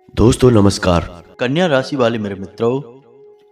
दोस्तों नमस्कार। कन्या राशि वाले मेरे मित्रों,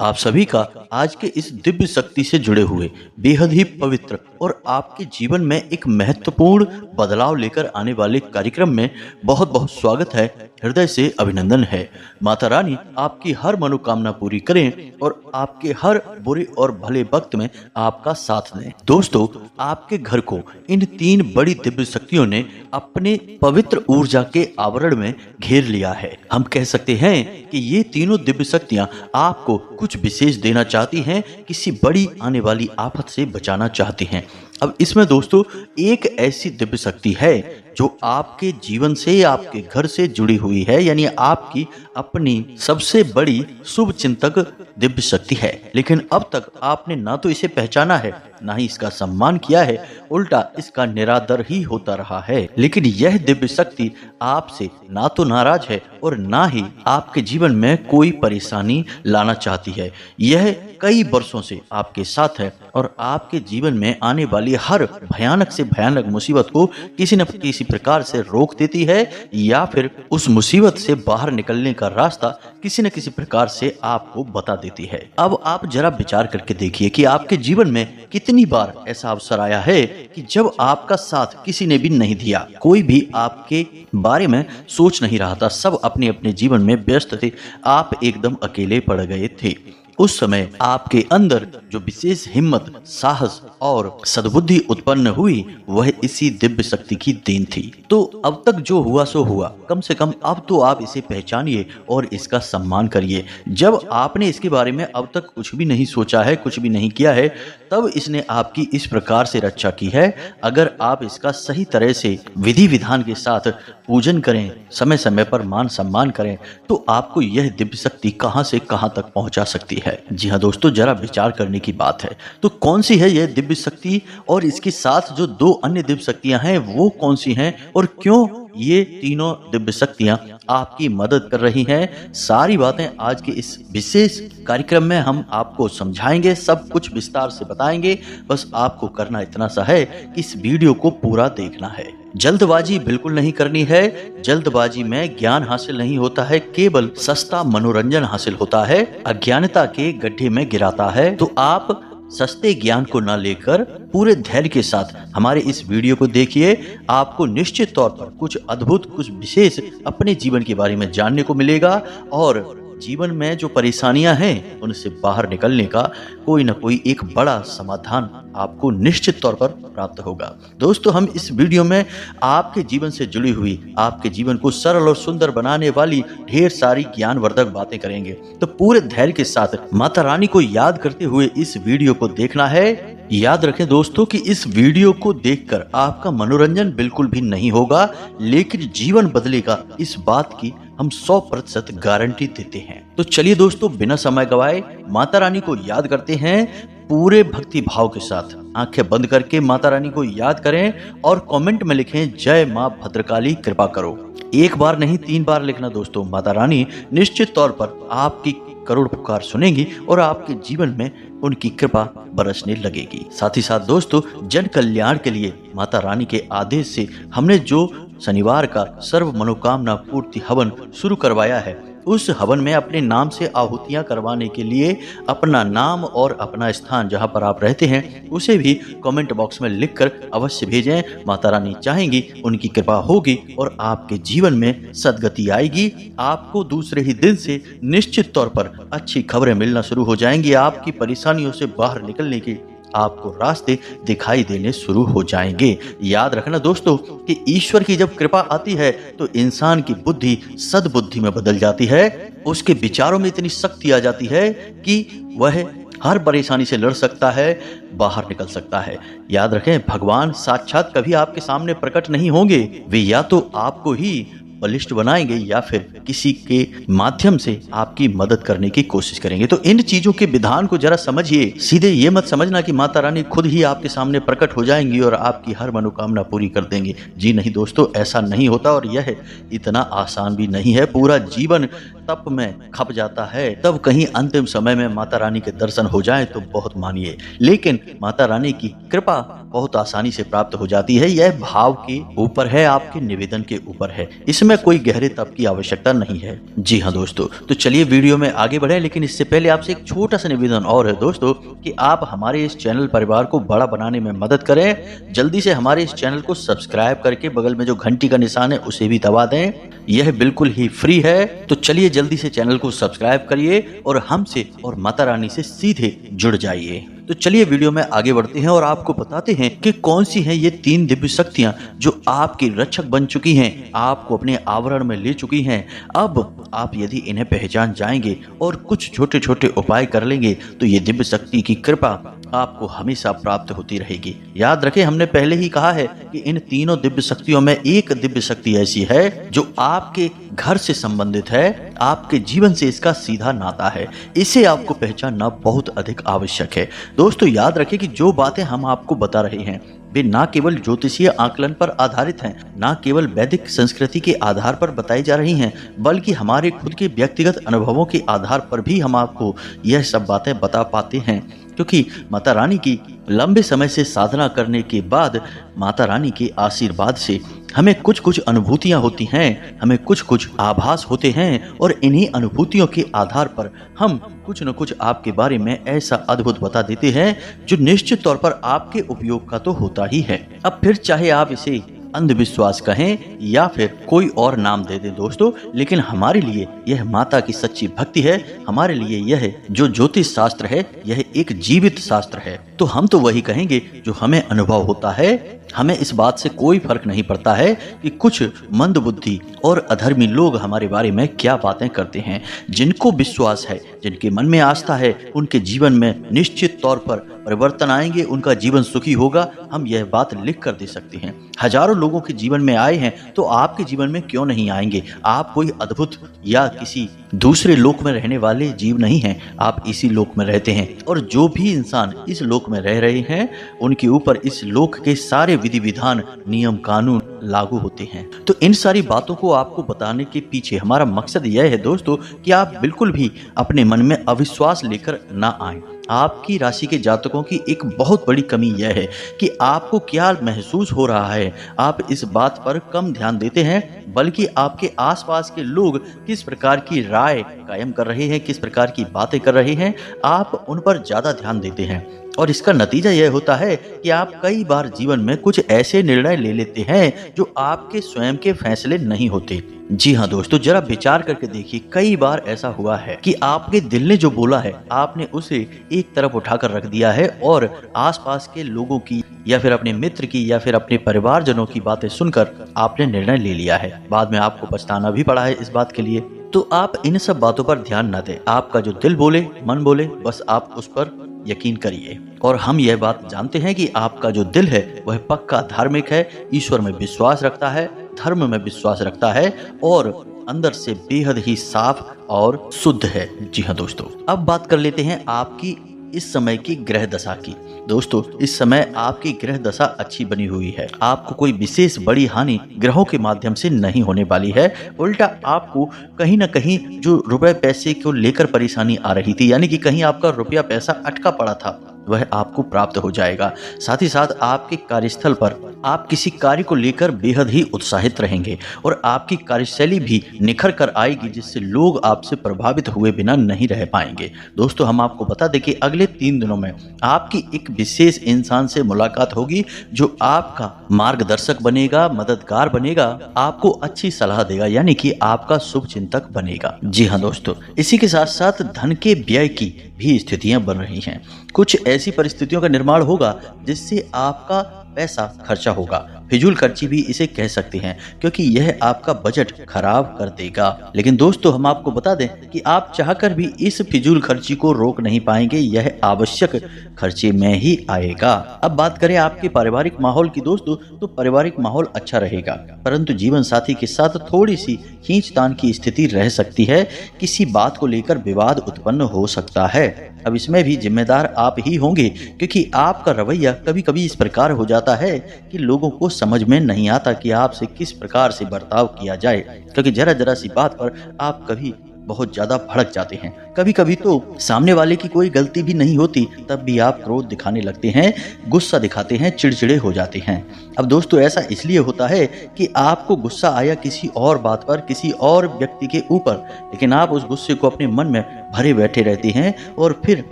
आप सभी का आज के इस दिव्य शक्ति से जुड़े हुए बेहद ही पवित्र और आपके जीवन में एक महत्वपूर्ण बदलाव लेकर आने वाले कार्यक्रम में बहुत बहुत स्वागत है। हृदय से अभिनंदन है। माता रानी आपकी हर मनोकामना पूरी करें और आपके हर बुरे और भले वक्त में आपका साथ दें। दोस्तों, आपके घर को इन तीन बड़ी दिव्य शक्तियों ने अपने पवित्र ऊर्जा के आवरण में घेर लिया है। हम कह सकते हैं कि ये तीनों दिव्य शक्तियां आपको कुछ विशेष देना चाहती हैं, किसी बड़ी आने वाली आफत से बचाना चाहती हैं। अब इसमें दोस्तों एक ऐसी दिव्य शक्ति है जो आपके जीवन से, आपके घर से जुड़ी हुई है, यानी आपकी अपनी सबसे बड़ी शुभ चिंतक दिव्य शक्ति है। लेकिन अब तक आपने ना तो इसे पहचाना है, ना ही इसका सम्मान किया है, उल्टा इसका निरादर ही होता रहा है। लेकिन यह दिव्य शक्ति आपसे ना तो नाराज है और ना ही आपके जीवन में कोई परेशानी लाना चाहती है। यह कई वर्षों से आपके साथ है और आपके जीवन में आने वाली हर भयानक से भयानक मुसीबत को किसी न किसी प्रकार से रोक देती है, या फिर उस मुसीबत से बाहर निकलने का रास्ता किसी न किसी प्रकार से आपको बता देती है। अब आप जरा विचार करके देखिए कि आपके जीवन में कितनी बार ऐसा अवसर आया है कि जब आपका साथ किसी ने भी नहीं दिया, कोई भी आपके बारे में सोच नहीं रहा था, सब अपने अपने जीवन में व्यस्त थे, आप एकदम अकेले पड़ गए थे। उस समय आपके अंदर जो विशेष हिम्मत, साहस और सद्बुद्धि उत्पन्न हुई, वह इसी दिव्य शक्ति की देन थी। तो अब तक जो हुआ सो हुआ, कम से कम अब तो आप इसे पहचानिए और इसका सम्मान करिए। जब आपने इसके बारे में अब तक कुछ भी नहीं सोचा है, कुछ भी नहीं किया है, तब इसने आपकी इस प्रकार से रक्षा की है। अगर आप इसका सही तरह से विधि विधान के साथ पूजन करें, समय समय पर मान सम्मान करें, तो आपको यह दिव्य शक्ति कहां से कहां तक पहुंचा सकती है। जी हाँ दोस्तों, जरा विचार करने की बात है। तो कौन सी है यह दिव्य शक्ति और इसके साथ जो दो अन्य दिव्य शक्तियां हैं वो कौन सी हैं, और क्यों ये तीनों दिव्य शक्तियां आपकी मदद कर रही हैं, सारी बातें आज के इस विशेष कार्यक्रम में हम आपको समझाएंगे, सब कुछ विस्तार से बताएंगे। बस आपको करना इतना सा है कि इस वीडियो को पूरा देखना है। जल्दबाजी बिल्कुल नहीं करनी है। जल्दबाजी में ज्ञान हासिल नहीं होता है, केवल सस्ता मनोरंजन हासिल होता है, अज्ञानता के गड्ढे में गिराता है। तो आप सस्ते ज्ञान को न लेकर पूरे धैर्य के साथ हमारे इस वीडियो को देखिए। आपको निश्चित तौर पर कुछ अद्भुत, कुछ विशेष अपने जीवन के बारे में जानने को मिलेगा और जीवन में जो परेशानियां हैं उनसे बाहर निकलने का कोई ना कोई एक बड़ा समाधान आपको निश्चित तौर पर प्राप्त होगा। दोस्तों, हम इस वीडियो में आपके जीवन से जुड़ी हुई, आपके जीवन को सरल और सुंदर बनाने वाली ढेर सारी ज्ञानवर्धक बातें करेंगे। तो पूरे धैर्य के साथ माता रानी को याद करते हुए इस वीडियो को देखना है। याद रखें दोस्तों कि इस वीडियो को देखकर आपका मनोरंजन बिल्कुल भी नहीं होगा, लेकिन जीवन बदलेगा, इस बात की हम 100% गारंटी देते हैं। तो चलिए दोस्तों, बिना समय गवाए माता रानी को याद करते हैं पूरे भक्ति भाव के साथ। आंखें बंद करके माता रानी को याद करें और कमेंट में लिखें, जय मां भद्रकाली कृपा करो। एक बार नहीं, 3 बार लिखना दोस्तों। माता रानी निश्चित तौर पर आपकी करोड़ पुकार सुनेंगी और आपके जीवन में उनकी कृपा बरसने लगेगी। साथ ही साथ दोस्तों, जन कल्याण के लिए माता रानी के आदेश से हमने जो शनिवार का सर्व मनोकामना पूर्ति हवन शुरू करवाया है, उस हवन में अपने नाम से आहुतियां करवाने के लिए अपना नाम और अपना स्थान जहां पर आप रहते हैं उसे भी कमेंट बॉक्स में लिखकर अवश्य भेजें। माता रानी चाहेंगी, उनकी कृपा होगी और आपके जीवन में सद्गति आएगी। आपको दूसरे ही दिन से निश्चित तौर पर अच्छी खबरें मिलना शुरू हो जाएंगी। आपकी परेशानियों से बाहर निकलने की आपको रास्ते दिखाई देने शुरू हो जाएंगे। याद रखना दोस्तों कि ईश्वर की जब कृपा आती है तो इंसान की बुद्धि सद्बुद्धि में बदल जाती है, उसके विचारों में इतनी शक्ति आ जाती है कि वह हर परेशानी से लड़ सकता है, बाहर निकल सकता है। याद रखें, भगवान साक्षात कभी आपके सामने प्रकट नहीं होंगे, वे या तो आपको ही बलिष्ठ बनाएंगे या फिर किसी के माध्यम से आपकी मदद करने की कोशिश करेंगे। तो इन चीजों के विधान को जरा समझिए। सीधे ये मत समझना कि माता रानी खुद ही आपके सामने प्रकट हो जाएंगी और आपकी हर मनोकामना पूरी कर देंगे। जी नहीं दोस्तों, ऐसा नहीं होता और यह इतना आसान भी नहीं है। पूरा जीवन तप में खप जाता है, तब कहीं अंतिम समय में माता रानी के दर्शन हो जाए तो बहुत मानिए। लेकिन माता रानी की कृपा बहुत आसानी से प्राप्त हो जाती है। यह भाव के ऊपर है, आपके निवेदन के ऊपर है। इसमें इसमें कोई गहरे तप की आवश्यकता नहीं है। जी हाँ दोस्तों, तो चलिए वीडियो में आगे बढ़े, लेकिन इससे पहले आपसे एक छोटा सा निवेदन और है दोस्तों कि आप हमारे इस चैनल परिवार को बड़ा बनाने में मदद करें। जल्दी से हमारे इस चैनल को सब्सक्राइब करके बगल में जो घंटी का निशान है उसे भी दबा दें। यह बिल्कुल ही फ्री है। तो चलिए जल्दी से चैनल को सब्सक्राइब करिए और हमसे और माता रानी से सीधे जुड़ जाइए। तो चलिए वीडियो में आगे बढ़ते हैं और आपको बताते हैं कि कौन सी हैं ये 3 दिव्य शक्तियां जो आपकी रक्षक बन चुकी हैं, आपको अपने आवरण में ले चुकी हैं। अब आप यदि इन्हें पहचान जाएंगे और कुछ छोटे छोटे उपाय कर लेंगे तो ये दिव्य शक्ति की कृपा आपको हमेशा प्राप्त होती रहेगी। याद रखें, हमने पहले ही कहा है कि इन तीनों दिव्य शक्तियों में एक दिव्य शक्ति ऐसी है जो आपके घर से संबंधित है, आपके जीवन से इसका सीधा नाता है। इसे आपको पहचानना बहुत अधिक आवश्यक है। दोस्तों याद रखें कि जो बातें हम आपको बता रहे हैं वे ना केवल ज्योतिषीय आकलन पर आधारित हैं, ना केवल वैदिक संस्कृति के आधार पर बताई जा रही हैं, बल्कि हमारे खुद के व्यक्तिगत अनुभवों के आधार पर भी हम आपको यह सब बातें बता पाते हैं। क्योंकि माता रानी की लंबे समय से साधना करने के बाद माता रानी के आशीर्वाद से हमें कुछ कुछ अनुभूतियां होती हैं, हमें कुछ कुछ आभास होते हैं और इन्हीं अनुभूतियों के आधार पर हम कुछ न कुछ आपके बारे में ऐसा अद्भुत बता देते हैं जो निश्चित तौर पर आपके उपयोग का तो होता ही है। अब फिर चाहे आप इसे अंधविश्वास कहें या फिर कोई और नाम दे दें दोस्तों, लेकिन हमारे लिए यह माता की सच्ची भक्ति है। हमारे लिए यह जो ज्योतिष शास्त्र है यह एक जीवित शास्त्र है। तो हम तो वही कहेंगे जो हमें अनुभव होता है। हमें इस बात से कोई फर्क नहीं पड़ता है कि कुछ मंदबुद्धि और अधर्मी लोग हमारे बारे में क्या बातें करते हैं। जिनको विश्वास है, जिनके मन में आस्था है, उनके जीवन में निश्चित तौर पर परिवर्तन आएंगे, उनका जीवन सुखी होगा। हम यह बात लिख कर दे सकते हैं। हजारों लोगों के जीवन में आए हैं तो आपके जीवन में क्यों नहीं आएंगे? आप कोई अद्भुत या किसी दूसरे लोक में रहने वाले जीव नहीं हैं, आप इसी लोक में रहते हैं। और जो भी इंसान इस लोक में रह रहे हैं उनके ऊपर इस लोक के सारे विधि विधान, नियम कानून लागू होते हैं। तो इन सारी बातों को आपको बताने के पीछे हमारा मकसद यह है दोस्तों कि आप बिल्कुल भी अपने मन में अविश्वास लेकर ना आए। आपकी राशि के जातकों की एक बहुत बड़ी कमी यह है कि आपको क्या महसूस हो रहा है, आप इस बात पर कम ध्यान देते हैं, बल्कि आपके आसपास के लोग किस प्रकार की राय कायम कर रहे हैं, किस प्रकार की बातें कर रहे हैं, आप उन पर ज्यादा ध्यान देते हैं। और इसका नतीजा यह होता है कि आप कई बार जीवन में कुछ ऐसे निर्णय ले लेते हैं जो आपके स्वयं के फैसले नहीं होते। जी हाँ दोस्तों, जरा विचार करके देखिए, कई बार ऐसा हुआ है कि आपके दिल ने जो बोला है आपने उसे एक तरफ उठाकर रख दिया है और आसपास के लोगों की या फिर अपने मित्र की या फिर अपने परिवारजनों की बातें सुनकर आपने निर्णय ले लिया है। बाद में आपको पछताना भी पड़ा है इस बात के लिए। तो आप इन सब बातों पर ध्यान न दें। आपका जो दिल बोले, मन बोले, बस आप उस पर यकीन करिए। और हम यह बात जानते हैं कि आपका जो दिल है वह पक्का धार्मिक है, ईश्वर में विश्वास रखता है, धर्म में विश्वास रखता है और अंदर से बेहद ही साफ और शुद्ध है। जी हाँ दोस्तों, अब बात कर लेते हैं आपकी इस समय की ग्रह दशा की। दोस्तों इस समय आपकी ग्रह दशा अच्छी बनी हुई है। आपको कोई विशेष बड़ी हानि ग्रहों के माध्यम से नहीं होने वाली है। उल्टा आपको कहीं ना कहीं जो रुपए पैसे को लेकर परेशानी आ रही थी, यानी कि कहीं आपका रुपया पैसा अटका पड़ा था, वह आपको प्राप्त हो जाएगा। साथ ही साथ आपके कार्यस्थल पर आप किसी कार्य को लेकर बेहद ही उत्साहित रहेंगे और आपकी कार्यशैली भी निखर कर आएगी, जिससे लोग आपसे प्रभावित हुए बिना नहीं रह पाएंगे। दोस्तों हम आपको बता दें कि अगले 3 दिनों में आपकी एक विशेष इंसान से मुलाकात होगी जो आपका मार्गदर्शक बनेगा, मददगार बनेगा, आपको अच्छी सलाह देगा, यानी कि आपका शुभ चिंतक बनेगा। जी हाँ दोस्तों, इसी के साथ साथ धन के व्यय की भी स्थितियां बन रही हैं। कुछ ऐसी परिस्थितियों का निर्माण होगा जिससे आपका पैसा खर्चा होगा। फिजूल खर्ची भी इसे कह सकते हैं, क्योंकि यह आपका बजट खराब कर देगा। लेकिन दोस्तों हम आपको बता दें कि आप चाहकर भी इस फिजूल खर्ची को रोक नहीं पाएंगे, यह आवश्यक खर्चे में ही आएगा। अब बात करें आपके पारिवारिक माहौल की दोस्तों, तो पारिवारिक माहौल अच्छा रहेगा, परंतु जीवन साथी के साथ थोड़ी सी खींचतान की स्थिति रह सकती है। किसी बात को लेकर विवाद उत्पन्न हो सकता है। अब इसमें भी जिम्मेदार आप ही होंगे, क्योंकि आपका रवैया कभी कभी इस प्रकार हो जाता है कि लोगों को समझ में नहीं आता कि आपसे किस प्रकार से बर्ताव किया जाए, क्योंकि जरा जरा सी बात पर आप कभी बहुत ज्यादा भड़क जाते हैं। कभी कभी तो सामने वाले की कोई गलती भी नहीं होती, तब भी आप क्रोध दिखाने लगते हैं, गुस्सा दिखाते हैं, चिड़चिड़े हो जाते हैं। अब दोस्तों ऐसा इसलिए होता है कि आपको गुस्सा आया किसी और बात पर, किसी और व्यक्ति के ऊपर, लेकिन आप उस गुस्से को अपने मन में भरे बैठे रहते हैं और फिर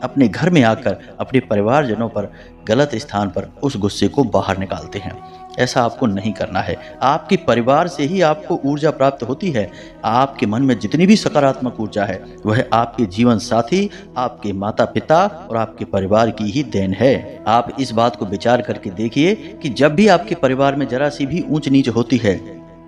अपने घर में आकर अपने परिवारजनों पर गलत स्थान पर उस गुस्से को बाहर निकालते हैं। ऐसा आपको नहीं करना है। आपके परिवार से ही आपको ऊर्जा प्राप्त होती है। आपके मन में जितनी भी सकारात्मक ऊर्जा है वह आपके जीवन साथी, आपके माता पिता और आपके परिवार की ही देन है। आप इस बात को विचार करके देखिए कि जब भी आपके परिवार में जरा सी भी ऊंच नीच होती है,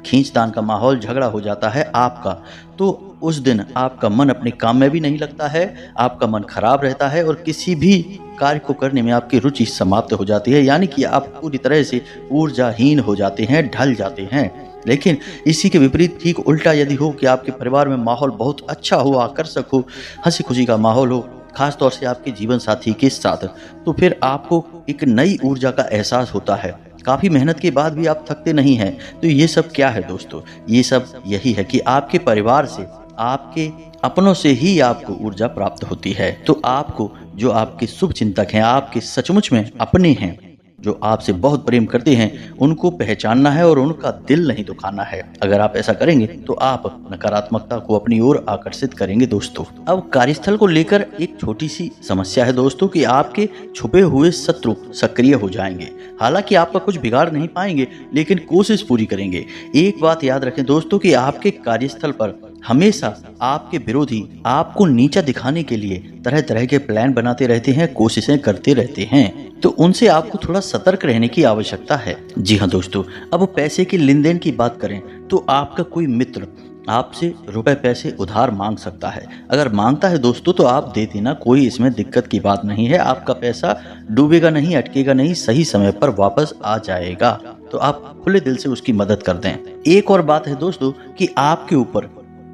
खींचतान का माहौल, झगड़ा हो जाता है आपका, तो उस दिन आपका मन अपने काम में भी नहीं लगता है, आपका मन खराब रहता है और किसी भी कार्य को करने में आपकी रुचि समाप्त हो जाती है, यानी कि आप पूरी तरह से ऊर्जाहीन हो जाते हैं, ढल जाते हैं। लेकिन इसी के विपरीत ठीक उल्टा यदि हो कि आपके परिवार में माहौल बहुत अच्छा हो, आकर्षक हो, हंसी खुशी का माहौल हो, खास तौर से आपके जीवन साथी के साथ, तो फिर आपको एक नई ऊर्जा का एहसास होता है। काफ़ी मेहनत के बाद भी आप थकते नहीं हैं। तो ये सब क्या है दोस्तों? ये सब यही है कि आपके परिवार से, आपके अपनों से ही आपको ऊर्जा प्राप्त होती है। तो आपको जो आपके शुभ चिंतक हैं, आपके सचमुच में अपने हैं, जो आपसे बहुत प्रेम करते हैं, उनको पहचानना है और उनका दिल नहीं दुखाना है। अगर आप ऐसा करेंगे तो आप नकारात्मकता को अपनी ओर आकर्षित करेंगे दोस्तों। अब कार्यस्थल को लेकर एक छोटी सी समस्या है दोस्तों कि आपके छुपे हुए शत्रु सक्रिय हो जाएंगे। हालांकि आपका कुछ बिगाड़ नहीं पाएंगे, लेकिन कोशिश पूरी करेंगे। एक बात याद रखें दोस्तों कि आपके कार्यस्थल पर हमेशा आपके विरोधी आपको नीचा दिखाने के लिए तरह तरह के प्लान बनाते रहते हैं, कोशिशें करते रहते हैं। तो उनसे आपको थोड़ा सतर्क रहने की आवश्यकता है। जी हाँ दोस्तों, अब पैसे की लेन देन की बात करें तो आपका कोई मित्र आपसे रुपए पैसे उधार मांग सकता है। अगर मांगता है दोस्तों तो आप दे देना, कोई इसमें दिक्कत की बात नहीं है। आपका पैसा डूबेगा नहीं, अटकेगा नहीं, सही समय पर वापस आ जाएगा। तो आप खुले दिल से उसकी मदद कर दें। एक और बात है दोस्तों कि आपके ऊपर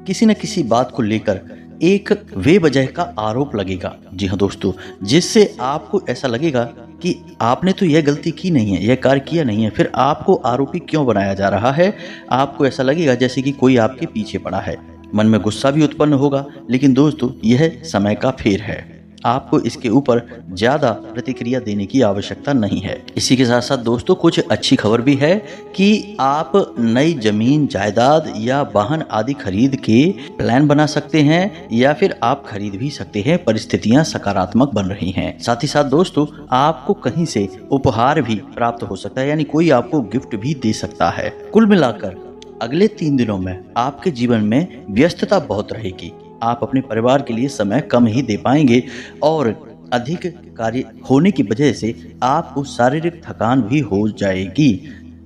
किसी न किसी बात को लेकर एक बेवजह का आरोप लगेगा। जी हाँ दोस्तों, जिससे आपको ऐसा लगेगा कि आपने तो यह गलती की नहीं है, यह कार्य किया नहीं है, फिर आपको आरोपी क्यों बनाया जा रहा है। आपको ऐसा लगेगा जैसे कि कोई आपके पीछे पड़ा है। मन में गुस्सा भी उत्पन्न होगा, लेकिन दोस्तों यह समय का फेर है। आपको इसके ऊपर ज़्यादा प्रतिक्रिया देने की आवश्यकता नहीं है। इसी के साथ साथ दोस्तों कुछ अच्छी खबर भी है कि आप नई जमीन, जायदाद या वाहन आदि खरीद के प्लान बना सकते हैं, या फिर आप खरीद भी सकते हैं। परिस्थितियां सकारात्मक बन रही हैं। साथ ही साथ दोस्तों आपको कहीं से उपहार भी प्राप्त हो सकता है, यानी कोई आपको गिफ्ट भी दे सकता है। कुल मिलाकर अगले 3 दिनों में आपके जीवन में व्यस्तता बहुत रहेगी। आप अपने परिवार के लिए समय कम ही दे पाएंगे और अधिक कार्य होने की वजह से आपको शारीरिक थकान भी हो जाएगी।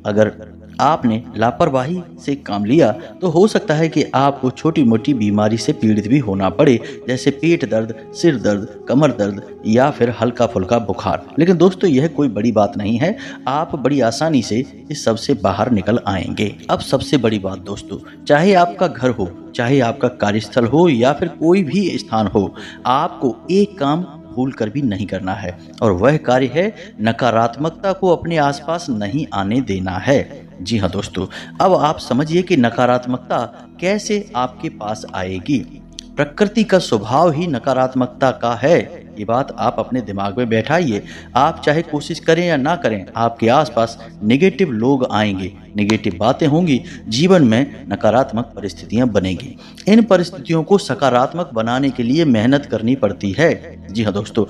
अगर आपने लापरवाही से काम लिया तो हो सकता है कि आपको छोटी मोटी बीमारी से पीड़ित भी होना पड़े, जैसे पेट दर्द, सिर दर्द, कमर दर्द या फिर हल्का फुल्का बुखार। लेकिन दोस्तों यह कोई बड़ी बात नहीं है, आप बड़ी आसानी से इस सब से बाहर निकल आएंगे। अब सबसे बड़ी बात दोस्तों, चाहे आपका घर हो, चाहे आपका कार्यस्थल हो या फिर कोई भी स्थान हो, आपको एक काम भूल कर भी नहीं करना है, और वह कार्य है नकारात्मकता को अपने आसपास नहीं आने देना है। जी हाँ दोस्तों, अब आप समझिए कि नकारात्मकता कैसे आपके पास आएगी। प्रकृति का स्वभाव ही नकारात्मकता का है। ये बात आप अपने दिमाग में बैठाइए। आप चाहे कोशिश करें या ना करें, आपके आसपास नेगेटिव लोग आएंगे, नेगेटिव बातें होंगी, जीवन में नकारात्मक परिस्थितियां बनेंगी। इन परिस्थितियों को सकारात्मक बनाने के लिए मेहनत करनी पड़ती है। जी हाँ दोस्तों,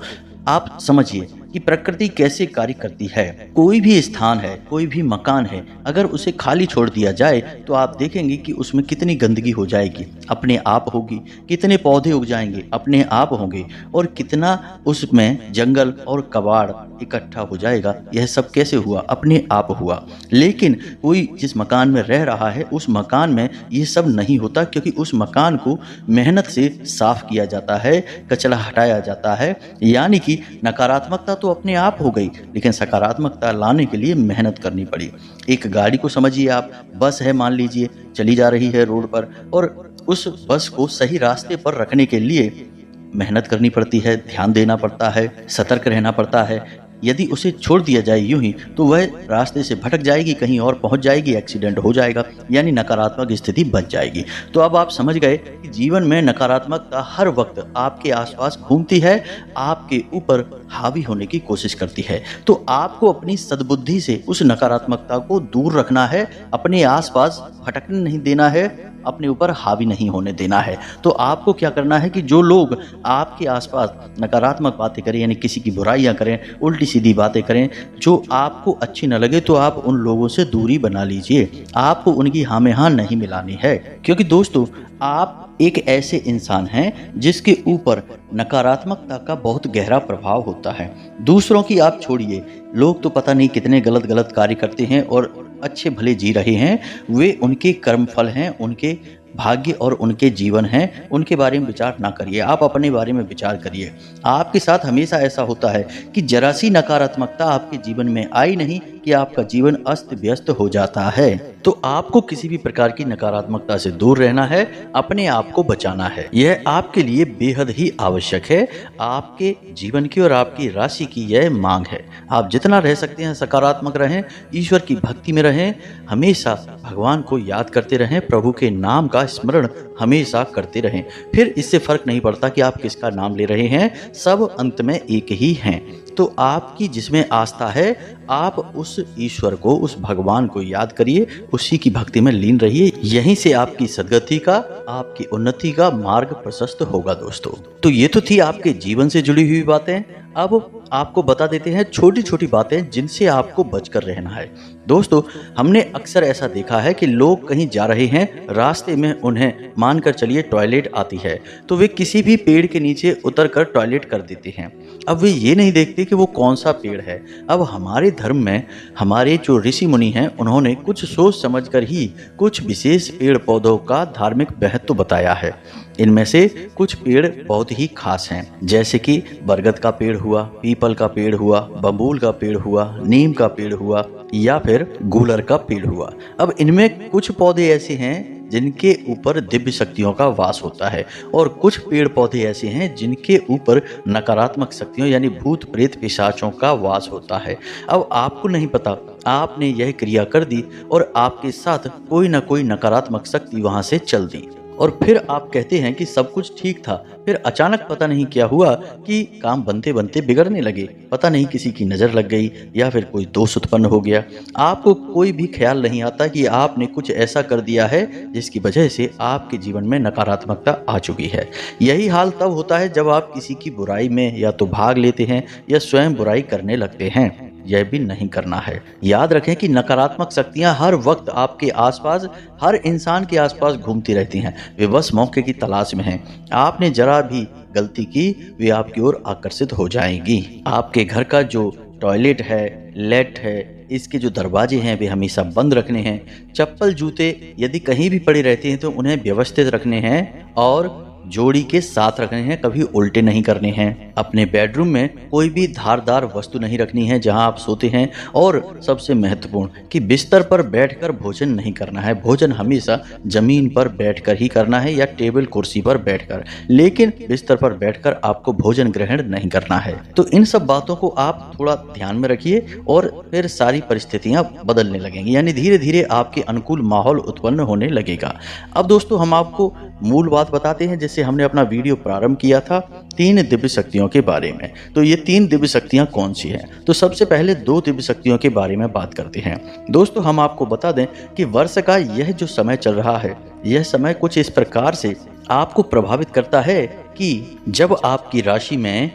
आप समझिए कि प्रकृति कैसे कार्य करती है। कोई भी स्थान है, कोई भी मकान है, अगर उसे खाली छोड़ दिया जाए तो आप देखेंगे कि उसमें कितनी गंदगी हो जाएगी, अपने आप होगी। कितने पौधे उग जाएंगे, अपने आप होंगे। और कितना उसमें जंगल और कबाड़ इकट्ठा हो जाएगा। यह सब कैसे हुआ? अपने आप हुआ। लेकिन कोई जिस मकान में रह रहा है, उस मकान में ये सब नहीं होता, क्योंकि उस मकान को मेहनत से साफ किया जाता है, कचरा हटाया जाता है। यानी कि नकारात्मकता तो अपने आप हो गई, लेकिन सकारात्मकता लाने के लिए मेहनत करनी पड़ी। एक गाड़ी को समझिए आप, बस है मान लीजिए, चली जा रही है रोड पर, और उस बस को सही रास्ते पर रखने के लिए मेहनत करनी पड़ती है, ध्यान देना पड़ता है, सतर्क रहना पड़ता है। यदि उसे छोड़ दिया जाए यूं ही तो वह रास्ते से भटक जाएगी, कहीं और पहुंच जाएगी, एक्सीडेंट हो जाएगा, यानी नकारात्मक स्थिति बन जाएगी। तो अब आप समझ गए कि जीवन में नकारात्मकता हर वक्त आपके आसपास घूमती है, आपके ऊपर हावी होने की कोशिश करती है। तो आपको अपनी सद्बुद्धि से उस नकारात्मकता को दूर रखना है, अपने आसपास भटकने नहीं देना है, अपने ऊपर हावी नहीं होने देना है। तो आपको क्या करना है कि जो लोग आपके आसपास नकारात्मक बातें करें, यानी किसी की बुराइयां करें, उल्टी सीधी बातें करें, जो आपको अच्छी न लगे, तो आप उन लोगों से दूरी बना लीजिए। आपको उनकी हाँ में हाँ नहीं मिलानी है, क्योंकि दोस्तों आप एक ऐसे इंसान हैं जिसके ऊपर नकारात्मकता का बहुत गहरा प्रभाव होता है। दूसरों की आप छोड़िए, लोग तो पता नहीं कितने गलत गलत कार्य करते हैं और अच्छे भले जी रहे हैं, वे उनके कर्मफल हैं, उनके भाग्य और उनके जीवन हैं, उनके बारे में विचार ना करिए, आप अपने बारे में विचार करिए। आपके साथ हमेशा ऐसा होता है कि जरा सी नकारात्मकता आपके जीवन में आई नहीं कि आपका जीवन अस्त व्यस्त हो जाता है। तो आपको किसी भी प्रकार की नकारात्मकता से दूर रहना है, अपने आप को बचाना है। यह आपके लिए बेहद ही आवश्यक है। आपके जीवन की और आपकी राशि की यह मांग है। आप जितना रह सकते हैं सकारात्मक रहें, ईश्वर की भक्ति में रहें, हमेशा भगवान को याद करते रहें, प्रभु के नाम का स्मरण हमेशा करते रहें। फिर इससे फर्क नहीं पड़ता कि आप किसका नाम ले रहे हैं, सब अंत में एक ही हैं। तो आपकी जिसमें आस्था है, आप उस ईश्वर को, उस भगवान को याद करिए, उसी की भक्ति में लीन रहिए। यहीं से आपकी सद्गति का, आपकी उन्नति का मार्ग प्रशस्त होगा दोस्तों। तो ये तो थी आपके जीवन से जुड़ी हुई बातें। अब आपको बता देते हैं छोटी छोटी बातें जिनसे आपको बचकर रहना है। दोस्तों, हमने अक्सर ऐसा देखा है कि लोग कहीं जा रहे हैं, रास्ते में उन्हें मानकर चलिए टॉयलेट आती है, तो वे किसी भी पेड़ के नीचे उतरकर टॉयलेट कर देते हैं। अब वे ये नहीं देखते कि वो कौन सा पेड़ है। अब हमारे धर्म में हमारे जो ऋषि मुनि हैं, उन्होंने कुछ सोच समझकर ही कुछ विशेष पेड़ पौधों का धार्मिक महत्व बताया है। इनमें से कुछ पेड़ बहुत ही खास हैं, जैसे कि बरगद का पेड़ हुआ, पीपल का पेड़ हुआ, बबूल का पेड़ हुआ, नीम का पेड़ हुआ, या फिर गूलर का पेड़ हुआ। अब इनमें कुछ पौधे ऐसे हैं जिनके ऊपर दिव्य शक्तियों का वास होता है, और कुछ पेड़ पौधे ऐसे हैं जिनके ऊपर नकारात्मक शक्तियों यानी भूत प्रेत पिशाचों का वास होता है। अब आपको नहीं पता, आपने यह क्रिया कर दी और आपके साथ कोई ना कोई नकारात्मक शक्ति वहां से चल दी, और फिर आप कहते हैं कि सब कुछ ठीक था, फिर अचानक पता नहीं क्या हुआ कि काम बनते बनते बिगड़ने लगे। पता नहीं किसी की नज़र लग गई या फिर कोई दोष उत्पन्न हो गया। आपको कोई भी ख्याल नहीं आता कि आपने कुछ ऐसा कर दिया है जिसकी वजह से आपके जीवन में नकारात्मकता आ चुकी है। यही हाल तब होता है जब आप किसी की बुराई में या तो भाग लेते हैं या स्वयं बुराई करने लगते हैं। यह भी नहीं करना है। याद रखें कि नकारात्मक शक्तियां हर वक्त आपके आसपास, हर इंसान के आसपास घूमती रहती हैं। वे बस मौके की तलाश में हैं। आपने जरा भी गलती की, वे आपकी ओर आकर्षित हो जाएंगी। आपके घर का जो टॉयलेट है, लेट है, इसके जो दरवाजे हैं वे हमेशा बंद रखने हैं। चप्पल जूते यदि कहीं भी पड़े रहते हैं तो उन्हें व्यवस्थित रखने हैं और जोड़ी के साथ रखने हैं, कभी उल्टे नहीं करने हैं। अपने बेडरूम में कोई भी धारदार वस्तु नहीं रखनी है जहां आप सोते हैं, और सबसे महत्वपूर्ण कि बिस्तर पर बैठकर भोजन नहीं करना है। भोजन हमेशा जमीन पर बैठकर ही करना है या टेबल कुर्सी पर बैठकर, लेकिन बिस्तर पर बैठकर आपको भोजन ग्रहण नहीं करना है। तो इन सब बातों को आप थोड़ा ध्यान में रखिए और फिर सारी परिस्थितियां बदलने लगेंगी, यानी धीरे धीरे आपके अनुकूल माहौल उत्पन्न होने लगेगा। अब दोस्तों, हम आपको मूल बात बताते हैं जिससे हमने अपना वीडियो प्रारंभ किया था, 3 दिव्य शक्तियों के बारे में। तो ये 3 दिव्य शक्तियां कौन सी हैं? तो सबसे पहले 2 दिव्य शक्तियों के बारे में बात करते हैं। दोस्तों, हम आपको बता दें कि वर्ष का यह जो समय चल रहा है, यह समय कुछ इस प्रकार से आपको प्रभावित करता है कि जब आपकी राशि में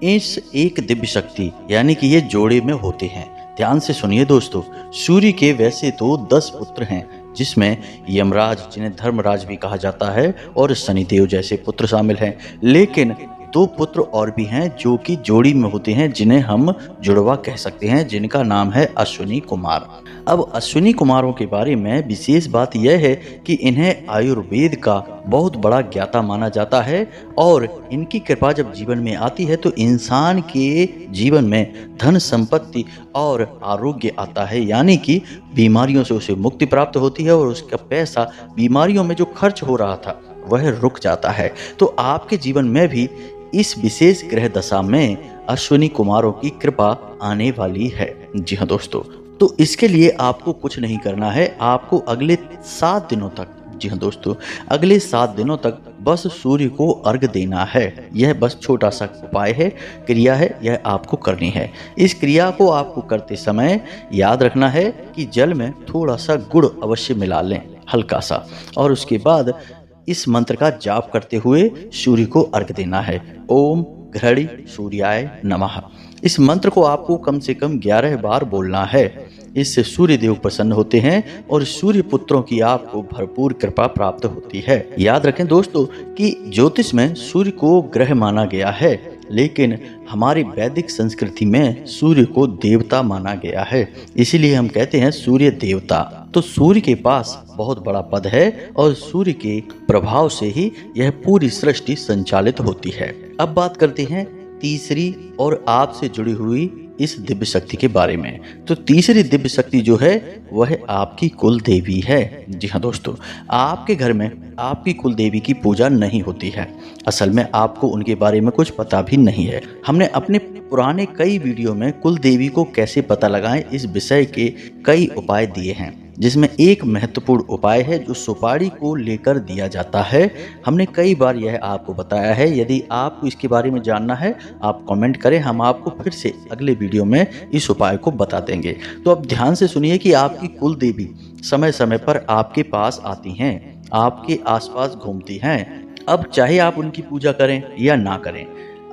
इस एक दिव्य शक्ति यानी कि ये जोड़े में होते हैं। ध्यान से सुनिए दोस्तों, सूर्य के वैसे तो 10 पुत्र हैं, जिसमें यमराज, जिन्हें धर्मराज भी कहा जाता है, और शनिदेव जैसे पुत्र शामिल हैं। लेकिन 2 पुत्र और भी हैं जो कि जोड़ी में होते हैं, जिन्हें हम जुड़वा कह सकते हैं, जिनका नाम है अश्विनी कुमार। अब अश्विनी कुमारों के बारे में विशेष बात यह है कि इन्हें आयुर्वेद का बहुत बड़ा ज्ञाता माना जाता है, और इनकी कृपा जब जीवन में आती है तो इंसान के जीवन में धन संपत्ति और आरोग्य आता है, यानी कि बीमारियों से उसे मुक्ति प्राप्त होती है और उसका पैसा बीमारियों में जो खर्च हो रहा था वह रुक जाता है। तो आपके जीवन में भी इस विशेष ग्रह दशा में अश्विनी कुमारों की कृपा आने वाली है। जी हाँ दोस्तों, तो इसके लिए आपको कुछ नहीं करना है। आपको अगले 7 दिनों तक, जी हाँ दोस्तों, अगले 7 दिनों तक बस सूर्य को अर्घ देना है। यह बस छोटा सा उपाय है, क्रिया है, यह आपको करनी है। इस क्रिया को आपको करते समय याद रखना है कि जल में थोड़ा सा गुड़ अवश्य मिला लें, हल्का सा, और उसके बाद इस मंत्र का जाप करते हुए सूर्य को अर्घ देना है। ओम घृणी सूर्याय नमः। इस मंत्र को आपको कम से कम 11 बार बोलना है। इससे सूर्य देव प्रसन्न होते हैं और सूर्य पुत्रों की आपको भरपूर कृपा प्राप्त होती है। याद रखें दोस्तों कि ज्योतिष में सूर्य को ग्रह माना गया है, लेकिन हमारी वैदिक संस्कृति में सूर्य को देवता माना गया है। इसीलिए हम कहते हैं सूर्य देवता। तो सूर्य के पास बहुत बड़ा पद है और सूर्य के प्रभाव से ही यह पूरी सृष्टि संचालित होती है। अब बात करते हैं तीसरी और आपसे जुड़ी हुई इस दिव्य शक्ति के बारे में। तो तीसरी दिव्य शक्ति जो है वह आपकी कुल देवी है। जी हाँ दोस्तों, आपके घर में आपकी कुल देवी की पूजा नहीं होती है। असल में आपको उनके बारे में कुछ पता भी नहीं है। हमने अपने पुराने कई वीडियो में कुल देवी को कैसे पता लगाएं इस विषय के कई उपाय दिए हैं, जिसमें एक महत्वपूर्ण उपाय है जो सुपारी को लेकर दिया जाता है। हमने कई बार यह आपको बताया है। यदि आपको इसके बारे में जानना है आप कमेंट करें, हम आपको फिर से अगले वीडियो में इस उपाय को बता देंगे। तो अब ध्यान से सुनिए कि आपकी कुल देवी समय समय पर आपके पास आती हैं, आपके आसपास घूमती हैं। अब चाहे आप उनकी पूजा करें या ना करें,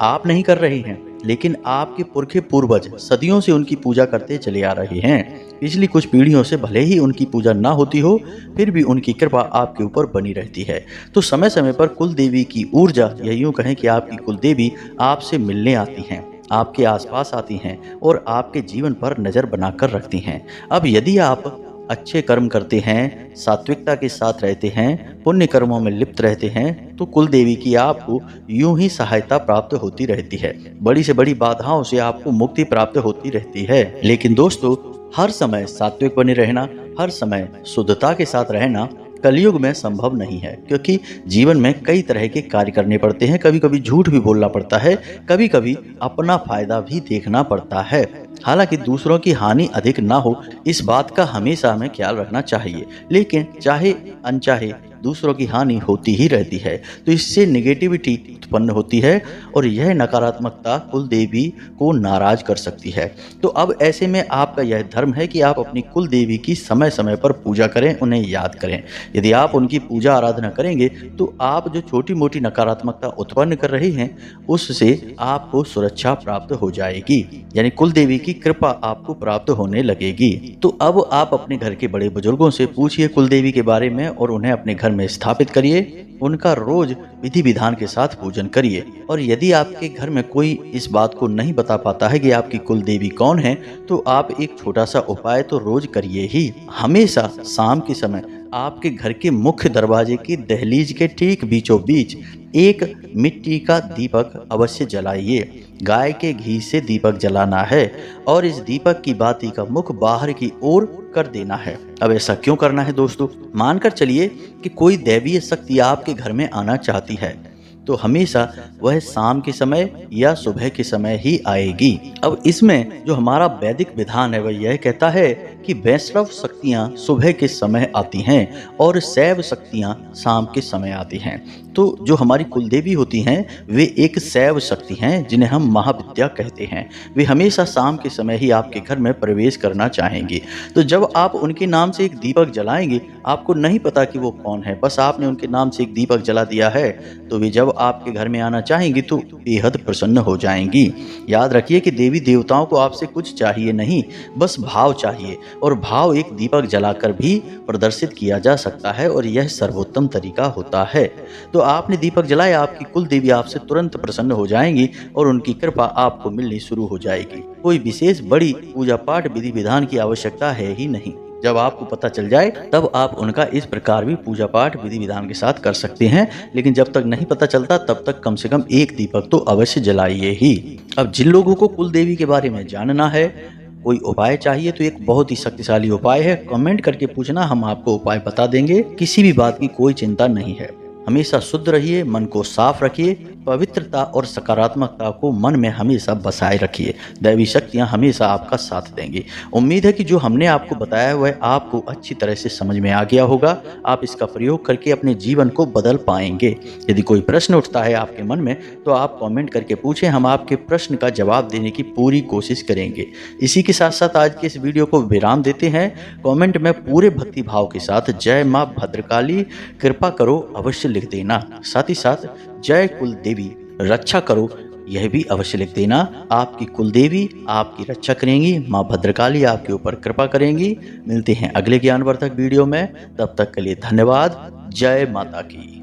आप नहीं कर रहे हैं, लेकिन आपके पुरखे पूर्वज सदियों से उनकी पूजा करते चले आ रहे हैं। पिछली कुछ पीढ़ियों से भले ही उनकी पूजा ना होती हो, फिर भी उनकी कृपा आपके ऊपर बनी रहती है। तो समय समय पर कुल देवी की ऊर्जा, या यूं कहें कि आपकी कुल देवी आपसे मिलने आती हैं, आपके आसपास आती हैं और आपके जीवन पर नज़र बनाकर रखती हैं। अब यदि आप अच्छे कर्म करते हैं, सात्विकता के साथ रहते हैं, पुण्य कर्मों में लिप्त रहते हैं, तो कुल देवी की आपको यूं ही सहायता प्राप्त होती रहती है। बड़ी से बड़ी बाधाओं से आपको मुक्ति प्राप्त होती रहती है। लेकिन दोस्तों, हर समय सात्विक बने रहना, हर समय शुद्धता के साथ रहना कलयुग में संभव नहीं है, क्योंकि जीवन में कई तरह के कार्य करने पड़ते हैं। कभी कभी झूठ भी बोलना पड़ता है, कभी कभी अपना फायदा भी देखना पड़ता है। हालांकि दूसरों की हानि अधिक ना हो, इस बात का हमेशा हमें ख्याल रखना चाहिए, लेकिन चाहे अनचाहे दूसरों की हानि होती ही रहती है। तो इससे नेगेटिविटी उत्पन्न होती है और यह नकारात्मकता कुल देवी को नाराज कर सकती है। तो अब ऐसे में आपका यह धर्म है कि आप अपनी कुल देवी की समय समय पर पूजा करें, उन्हें याद करें। यदि आप उनकी पूजा आराधना करेंगे तो आप जो छोटी मोटी नकारात्मकता उत्पन्न कर रहे हैं उससे आपको सुरक्षा प्राप्त हो जाएगी, यानी कुल देवी की कृपा आपको प्राप्त होने लगेगी। तो अब आप अपने घर के बड़े बुजुर्गों से पूछिए कुल देवी के बारे में और उन्हें अपने घर में स्थापित करिए। उनका रोज विधि विधान के साथ पूजन करिए। और यदि आपके घर में कोई इस बात को नहीं बता पाता है कि आपकी कुल देवी कौन है, तो आप एक छोटा सा उपाय तो रोज करिए ही। हमेशा शाम के समय आपके घर के मुख्य दरवाजे की दहलीज के ठीक बीचों बीच एक मिट्टी का दीपक अवश्य जलाइए। गाय के घी से दीपक जलाना है और इस दीपक की बाती का मुख बाहर की ओर कर देना है। अब ऐसा क्यों करना है दोस्तों? मानकर चलिए कि कोई दैवीय शक्ति आपके घर में आना चाहती है, तो हमेशा वह शाम के समय या सुबह के समय ही आएगी। अब इसमें जो हमारा वैदिक विधान है वह यह कहता है कि वैष्णव शक्तियां सुबह के समय आती हैं और शैव शक्तियां शाम के समय आती हैं। तो जो हमारी कुलदेवी होती हैं वे एक शैव शक्ति हैं जिन्हें हम महाविद्या कहते हैं। वे हमेशा शाम के समय ही आपके घर में प्रवेश करना चाहेंगी। तो जब आप उनके नाम से एक दीपक जलाएंगे, आपको नहीं पता कि वो कौन है, बस आपने उनके नाम से एक दीपक जला दिया है, तो वे जब आपके घर में आना चाहेंगी तो बेहद प्रसन्न हो जाएंगी। याद रखिए कि देवी देवताओं को आपसे कुछ चाहिए नहीं, बस भाव चाहिए, और भाव एक दीपक जलाकर भी प्रदर्शित किया जा सकता है और यह सर्वोत्तम तरीका होता है। तो आपने दीपक जलाया, आपकी कुल देवी आपसे तुरंत प्रसन्न हो जाएंगी और उनकी कृपा आपको मिलनी शुरू हो जाएगी। कोई विशेष बड़ी पूजा पाठ विधि विधान की आवश्यकता है ही नहीं। जब आपको पता चल जाए तब आप उनका इस प्रकार भी पूजा पाठ विधि विधान के साथ कर सकते हैं, लेकिन जब तक नहीं पता चलता तब तक कम से कम एक दीपक तो अवश्य जलाइए ही। अब जिन लोगों को कुल देवी के बारे में जानना है, कोई उपाय चाहिए, तो एक बहुत ही शक्तिशाली उपाय है। कमेंट करके पूछना, हम आपको उपाय बता देंगे। किसी भी बात की कोई चिंता नहीं है। हमेशा शुद्ध रहिए, मन को साफ रखिए, पवित्रता और सकारात्मकता को मन में हमेशा बसाए रखिए। दैवी शक्तियाँ हमेशा आपका साथ देंगी। उम्मीद है कि जो हमने आपको बताया वह आपको अच्छी तरह से समझ में आ गया होगा। आप इसका प्रयोग करके अपने जीवन को बदल पाएंगे। यदि कोई प्रश्न उठता है आपके मन में तो आप कमेंट करके पूछें, हम आपके प्रश्न का जवाब देने की पूरी कोशिश करेंगे। इसी के साथ साथ आज के इस वीडियो को विराम देते हैं। कमेंट में पूरे भक्ति भाव के साथ जय माँ भद्रकाली कृपा करो अवश्य लिख देना। साथ ही साथ जय कुल देवी रक्षा करो यह भी अवश्य लिख देना। आपकी कुल देवी आपकी रक्षा करेंगी, माँ भद्रकाली आपके ऊपर कृपा करेंगी। मिलते हैं अगले ज्ञानवर्धक वीडियो में, तब तक के लिए धन्यवाद। जय माता की।